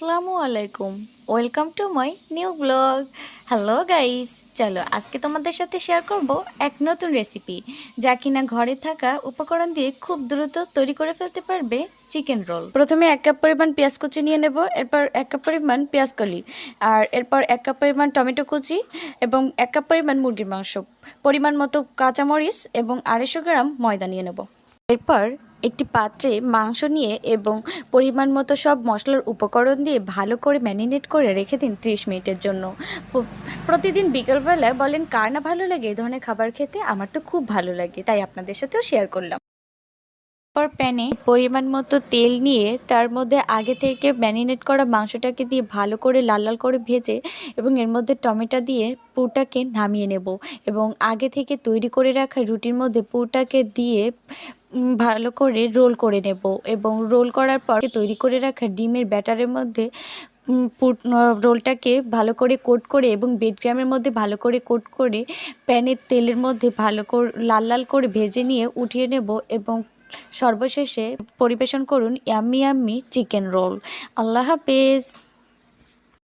আসসালামু আলাইকুম। Welcome to my new blog. Hello guys, চলো আজকে তোমাদের সাথে শেয়ার করব এক নতুন রেসিপি, যা কিনা ঘরে থাকা উপকরণ দিয়ে খুব দ্রুত তৈরি করে ফেলতে পারবে চিকেন রোল। প্রথমে 1 কাপ পরিমাণ পেঁয়াজ কুচি নিয়ে নেব, এরপর 1 কাপ পরিমাণ পেঁয়াজ কলি, আর এরপর 1 কাপ পরিমাণ টমেটো কুচি এবং 1 কাপ পরিমাণ মুরগির মাংস, পরিমাণ মতো কাঁচামরিচ এবং 250 গ্রাম ময়দা নিয়ে নেব। এরপর একটি পাত্রে মাংস নিয়ে এবং পরিমাণ মতো সব মশলার উপকরণ দিয়ে ভালো করে ম্যারিনেট করে রেখে দিন 30 মিনিটের জন্য। প্রতিদিন বিকেলবেলায় বলেন কার না ভালো লাগে এই ধরনের খাবার খেতে, আমার তো খুব ভালো লাগে, তাই আপনাদের সাথেও শেয়ার করলাম। পর প্যানে পরিমাণ মতো তেল নিয়ে তার মধ্যে আগে থেকে ম্যারিনেট করা মাংসটাকে দিয়ে ভালো করে লাল লাল করে ভেজে এবং এর মধ্যে টমেটো দিয়ে পুরটাকে নামিয়ে নেব এবং আগে থেকে তৈরি করে রাখা রুটির মধ্যে পুরটাকে দিয়ে ভালো করে রোল করে নেব এবং রোল করার পর তৈরি করে রাখা ডিমের ব্যাটারের মধ্যে রোলটাকে ভালো করে কোট করে এবং বেডগ্রামের মধ্যে ভালো করে কোট করে প্যানের তেলের মধ্যে ভালো করে লাল লাল করে ভেজে নিয়ে উঠিয়ে নেব এবং সর্বশেষে পরিবেশন করুন ইয়াম্মি ইয়াম্মি চিকেন রোল। আল্লাহ হাফেজ।